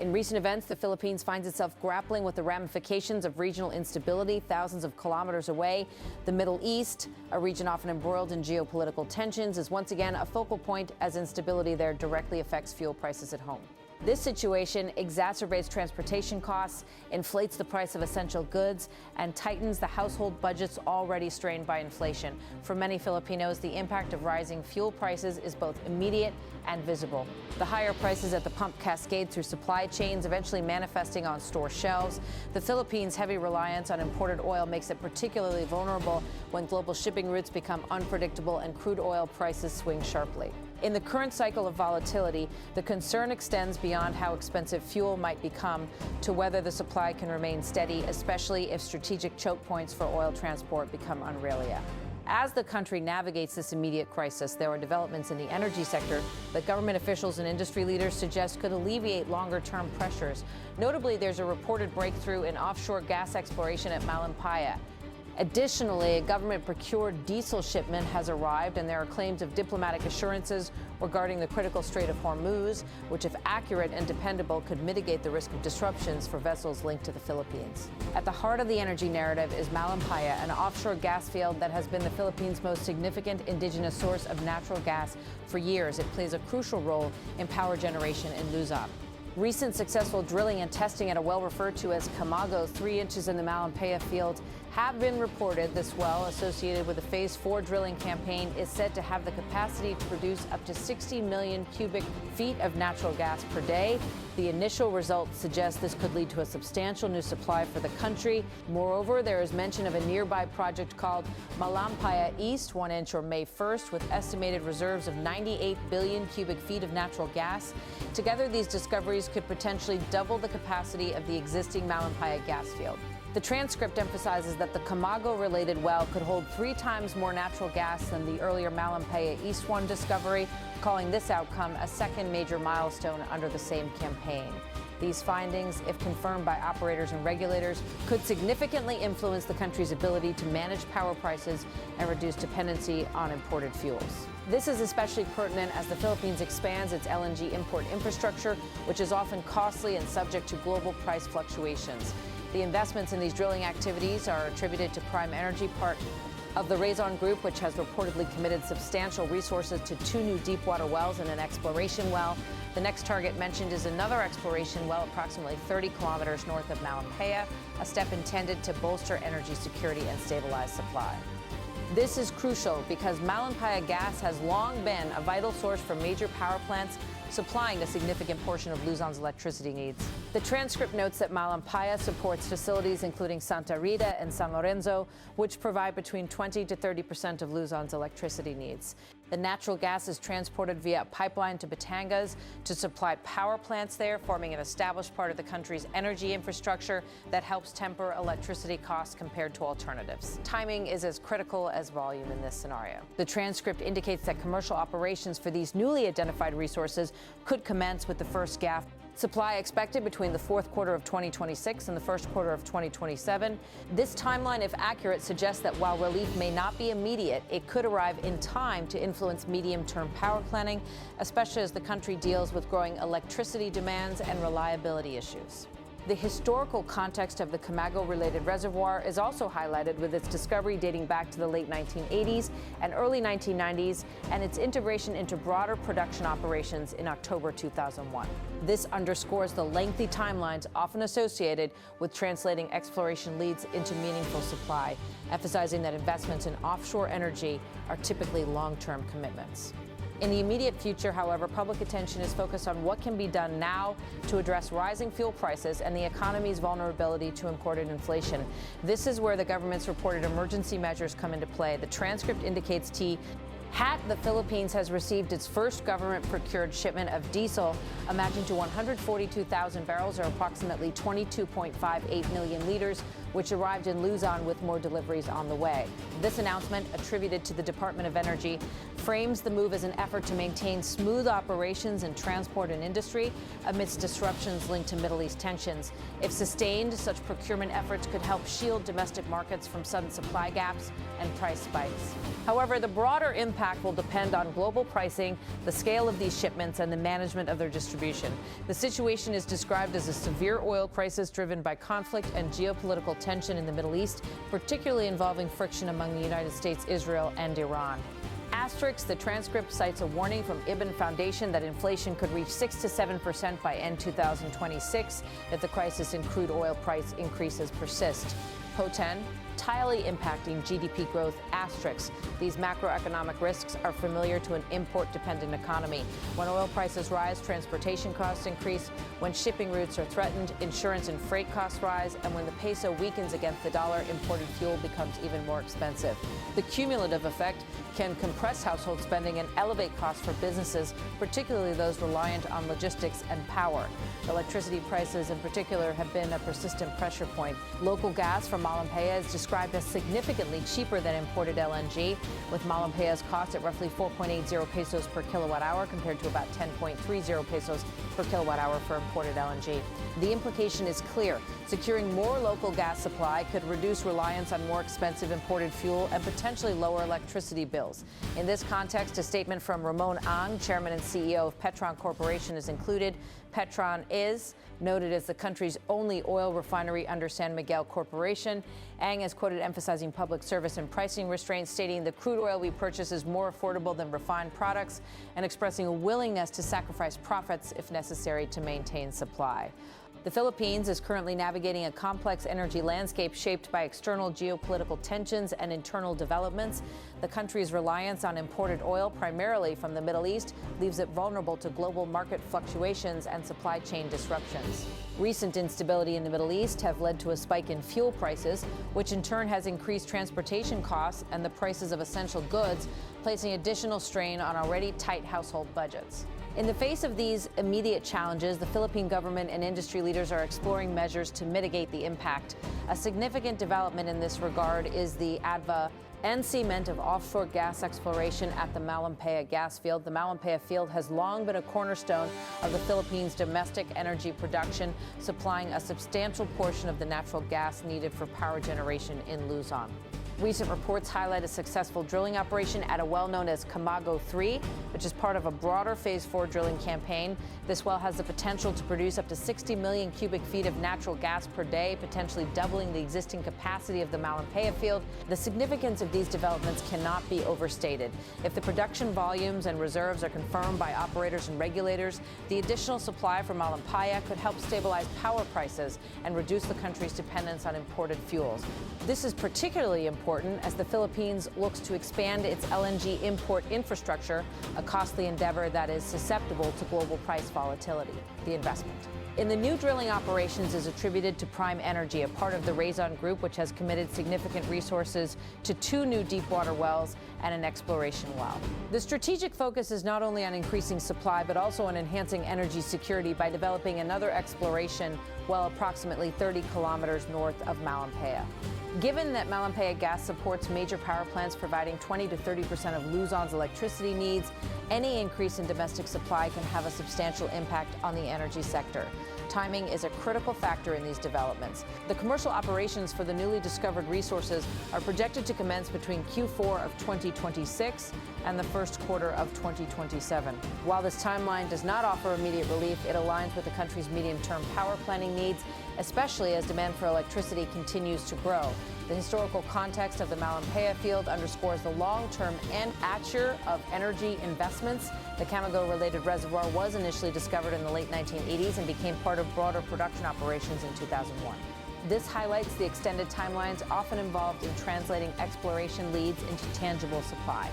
In recent events, the Philippines finds itself grappling with the ramifications of regional instability thousands of kilometers away. The Middle East, a region often embroiled in geopolitical tensions, is once again a focal point as instability there directly affects fuel prices at home. This situation exacerbates transportation costs, inflates the price of essential goods, and tightens the household budgets already strained by inflation. For many Filipinos, the impact of rising fuel prices is both immediate and visible. The higher prices at the pump cascade through supply chains, eventually manifesting on store shelves. The Philippines' heavy reliance on imported oil makes it particularly vulnerable when global shipping routes become unpredictable and crude oil prices swing sharply. In the current cycle of volatility, the concern extends beyond how expensive fuel might become to whether the supply can remain steady, especially if strategic choke points for oil transport become unrealistic. As the country navigates this immediate crisis, there are developments in the energy sector that government officials and industry leaders suggest could alleviate longer-term pressures. Notably, there's a reported breakthrough in offshore gas exploration at Malampaya. Additionally, a government-procured diesel shipment has arrived, and there are claims of diplomatic assurances regarding the critical Strait of Hormuz, which, if accurate and dependable, could mitigate the risk of disruptions for vessels linked to the Philippines. At the heart of the energy narrative is Malampaya, an offshore gas field that has been the Philippines' most significant indigenous source of natural gas for years. It plays a crucial role in power generation in Luzon. Recent successful drilling and testing at a well referred to as Camago, 3 inches in the Malampaya field, have been reported. This well, associated with a Phase 4 drilling campaign, is said to have the capacity to produce up to 60 million cubic feet of natural gas per day. The initial results suggest this could lead to a substantial new supply for the country. Moreover, there is mention of a nearby project called Malampaya East, 1 inch or May 1st, with estimated reserves of 98 billion cubic feet of natural gas. Together, these discoveries could potentially double the capacity of the existing Malampaya gas field. The transcript emphasizes that the Camago-related well could hold 3 times more natural gas than the earlier Malampaya East 1 discovery, calling this outcome a second major milestone under the same campaign. These findings, if confirmed by operators and regulators, could significantly influence the country's ability to manage power prices and reduce dependency on imported fuels. This is especially pertinent as the Philippines expands its LNG import infrastructure, which is often costly and subject to global price fluctuations. The investments in these drilling activities are attributed to Prime Energy, part of the Raison Group, which has reportedly committed substantial resources to 2 new deepwater wells and an exploration well. The next target mentioned is another exploration well approximately 30 kilometers north of Malampaya, a step intended to bolster energy security and stabilize supply. This is crucial because Malampaya gas has long been a vital source for major power plants, supplying a significant portion of Luzon's electricity needs. The transcript notes that Malampaya supports facilities including Santa Rita and San Lorenzo, which provide between 20 to 30% of Luzon's electricity needs. The natural gas is transported via a pipeline to Batangas to supply power plants there, forming an established part of the country's energy infrastructure that helps temper electricity costs compared to alternatives. Timing is as critical as volume in this scenario. The transcript indicates that commercial operations for these newly identified resources could commence with the first gas supply expected between the fourth quarter of 2026 and the first quarter of 2027. This timeline, if accurate, suggests that while relief may not be immediate, it could arrive in time to influence medium-term power planning, especially as the country deals with growing electricity demands and reliability issues. The historical context of the Camago-related reservoir is also highlighted with its discovery dating back to the late 1980s and early 1990s, and its integration into broader production operations in October 2001. This underscores the lengthy timelines often associated with translating exploration leads into meaningful supply, emphasizing that investments in offshore energy are typically long-term commitments. In the immediate future, however, public attention is focused on what can be done now to address rising fuel prices and the economy's vulnerability to imported inflation. This is where the government's reported emergency measures come into play. The transcript indicates the Philippines has received its first government-procured shipment of diesel, amounting to 142,000 barrels, or approximately 22.58 million liters, which arrived in Luzon with more deliveries on the way. This announcement, attributed to the Department of Energy, frames the move as an effort to maintain smooth operations in transport and industry amidst disruptions linked to Middle East tensions. If sustained, such procurement efforts could help shield domestic markets from sudden supply gaps and price spikes. However, the broader impact will depend on global pricing, the scale of these shipments, and the management of their distribution. The situation is described as a severe oil crisis driven by conflict and geopolitical tension in the Middle East, particularly involving friction among the United States, Israel, and Iran. The transcript cites a warning from Ibn Foundation that inflation could reach 6 to 7% by end 2026 if the crisis in crude oil price increases persist. PO10, entirely impacting GDP growth. These macroeconomic risks are familiar to an import-dependent economy. When oil prices rise, transportation costs increase. When shipping routes are threatened, insurance and freight costs rise. And when the peso weakens against the dollar, imported fuel becomes even more expensive. The cumulative effect can compress household spending and elevate costs for businesses, particularly those reliant on logistics and power. Electricity prices in particular have been a persistent pressure point. Local gas from Malampaya is described as significantly cheaper than imported LNG, with Malampaya's cost at roughly 4.80 pesos per kilowatt hour compared to about 10.30 pesos per kilowatt hour for imported LNG. The implication is clear. Securing more local gas supply could reduce reliance on more expensive imported fuel and potentially lower electricity bills. In this context, a statement from Ramon Ang, chairman and CEO of Petron Corporation, is included. Petron is noted as the country's only oil refinery under San Miguel Corporation. Ang is quoted emphasizing public service and pricing restraints, stating the crude oil we purchase is more affordable than refined products, and expressing a willingness to sacrifice profits if necessary to maintain supply. The Philippines is currently navigating a complex energy landscape shaped by external geopolitical tensions and internal developments. The country's reliance on imported oil, primarily from the Middle East, leaves it vulnerable to global market fluctuations and supply chain disruptions. Recent instability in the Middle East have led to a spike in fuel prices, which in turn has increased transportation costs and the prices of essential goods, placing additional strain on already tight household budgets. In the face of these immediate challenges, the Philippine government and industry leaders are exploring measures to mitigate the impact. A significant development in this regard is the advancement of offshore gas exploration at the Malampaya gas field. The Malampaya field has long been a cornerstone of the Philippines' domestic energy production, supplying a substantial portion of the natural gas needed for power generation in Luzon. Recent reports highlight a successful drilling operation at a well known as Camago 3, which is part of a broader Phase 4 drilling campaign. This well has the potential to produce up to 60 million cubic feet of natural gas per day, potentially doubling the existing capacity of the Malampaya field. The significance of these developments cannot be overstated. If the production volumes and reserves are confirmed by operators and regulators, the additional supply from Malampaya could help stabilize power prices and reduce the country's dependence on imported fuels. This is particularly important as the Philippines looks to expand its LNG import infrastructure, a costly endeavor that is susceptible to global price volatility. The investment in the new drilling operations is attributed to Prime Energy, a part of the Raison Group, which has committed significant resources to 2 new deepwater wells and an exploration well. The strategic focus is not only on increasing supply, but also on enhancing energy security by developing another exploration well approximately 30 kilometers north of Malampaya. Given that Malampaya gas supports major power plants providing 20 to 30% of Luzon's electricity needs, any increase in domestic supply can have a substantial impact on the energy sector. Timing is a critical factor in these developments. The commercial operations for the newly discovered resources are projected to commence between Q4 of 2026 and the first quarter of 2027. While this timeline does not offer immediate relief, it aligns with the country's medium-term power planning needs, especially as demand for electricity continues to grow. The historical context of the Malampaya field underscores the long-term and nature of energy investments. The Camago-related reservoir was initially discovered in the late 1980s and became part of broader production operations in 2001. This highlights the extended timelines often involved in translating exploration leads into tangible supply.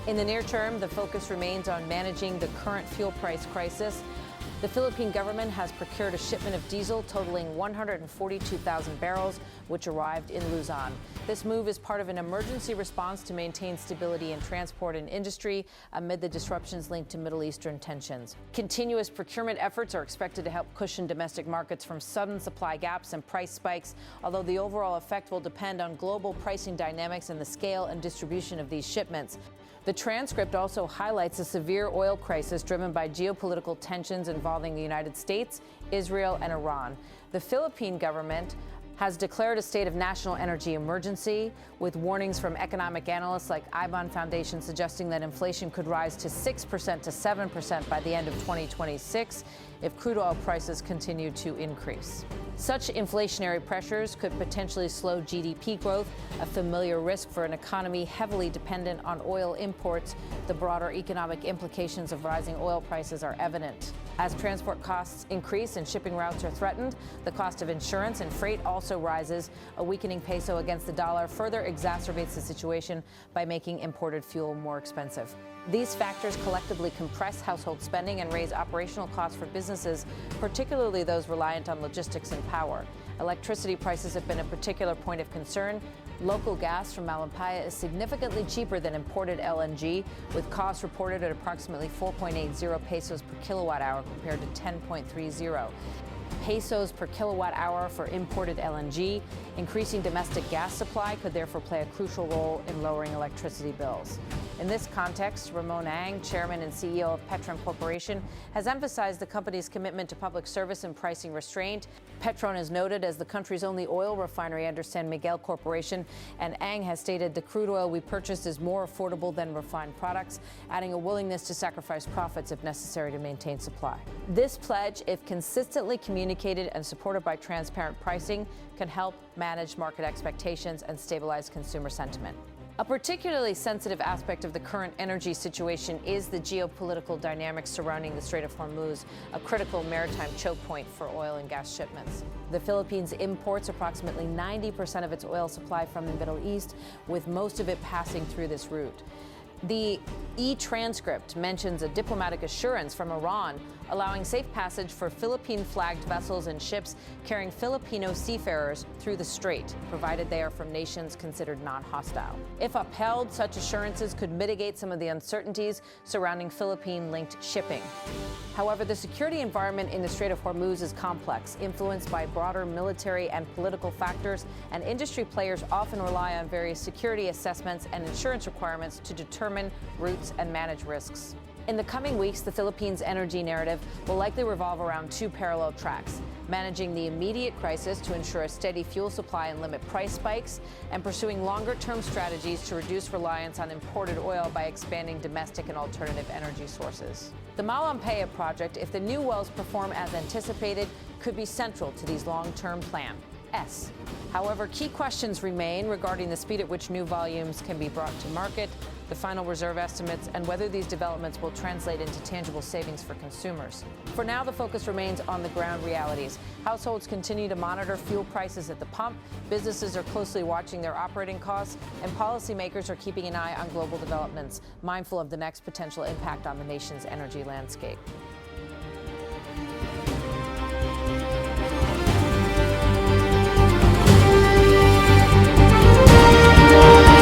In the near term, the focus remains on managing the current fuel price crisis. The Philippine government has procured a shipment of diesel totaling 142,000 barrels, which arrived in Luzon. This move is part of an emergency response to maintain stability in transport and industry amid the disruptions linked to Middle Eastern tensions. Continuous procurement efforts are expected to help cushion domestic markets from sudden supply gaps and price spikes, although the overall effect will depend on global pricing dynamics and the scale and distribution of these shipments. The transcript also highlights a severe oil crisis driven by geopolitical tensions involving the United States, Israel, and Iran. The Philippine government has declared a state of national energy emergency, with warnings from economic analysts like Iban Foundation suggesting that inflation could rise to 6% to 7% by the end of 2026 if crude oil prices continue to increase. Such inflationary pressures could potentially slow GDP growth, a familiar risk for an economy heavily dependent on oil imports. The broader economic implications of rising oil prices are evident. As transport costs increase and shipping routes are threatened, the cost of insurance and freight also rises. A weakening peso against the dollar further exacerbates the situation by making imported fuel more expensive. These factors collectively compress household spending and raise operational costs for businesses, particularly those reliant on logistics and power. Electricity prices have been a particular point of concern. Local gas from Malampaya is significantly cheaper than imported LNG, with costs reported at approximately 4.80 pesos per kilowatt hour compared to 10.30 pesos per kilowatt hour for imported LNG. Increasing domestic gas supply could therefore play a crucial role in lowering electricity bills. In this context, Ramon Ang, chairman and CEO of Petron Corporation, has emphasized the company's commitment to public service and pricing restraint. Petron is noted as the country's only oil refinery under San Miguel Corporation, and Ang has stated the crude oil we purchased is more affordable than refined products, adding a willingness to sacrifice profits if necessary to maintain supply. This pledge, if consistently communicated and supported by transparent pricing, can help manage market expectations and stabilize consumer sentiment. A particularly sensitive aspect of the current energy situation is the geopolitical dynamics surrounding the Strait of Hormuz, a critical maritime choke point for oil and gas shipments. The Philippines imports approximately 90% of its oil supply from the Middle East, with most of it passing through this route. The e-transcript mentions a diplomatic assurance from Iran allowing safe passage for Philippine-flagged vessels and ships carrying Filipino seafarers through the strait, provided they are from nations considered non-hostile. If upheld, such assurances could mitigate some of the uncertainties surrounding Philippine-linked shipping. However, the security environment in the Strait of Hormuz is complex, influenced by broader military and political factors, and industry players often rely on various security assessments and insurance requirements to determine routes and manage risks. In the coming weeks, the Philippines' energy narrative will likely revolve around two parallel tracks: managing the immediate crisis to ensure a steady fuel supply and limit price spikes, and pursuing longer-term strategies to reduce reliance on imported oil by expanding domestic and alternative energy sources. The Malampaya project, if the new wells perform as anticipated, could be central to these long-term plans. However, key questions remain regarding the speed at which new volumes can be brought to market, the final reserve estimates, and whether these developments will translate into tangible savings for consumers. For now, the focus remains on the ground realities. Households continue to monitor fuel prices at the pump, businesses are closely watching their operating costs, and policymakers are keeping an eye on global developments, mindful of the next potential impact on the nation's energy landscape.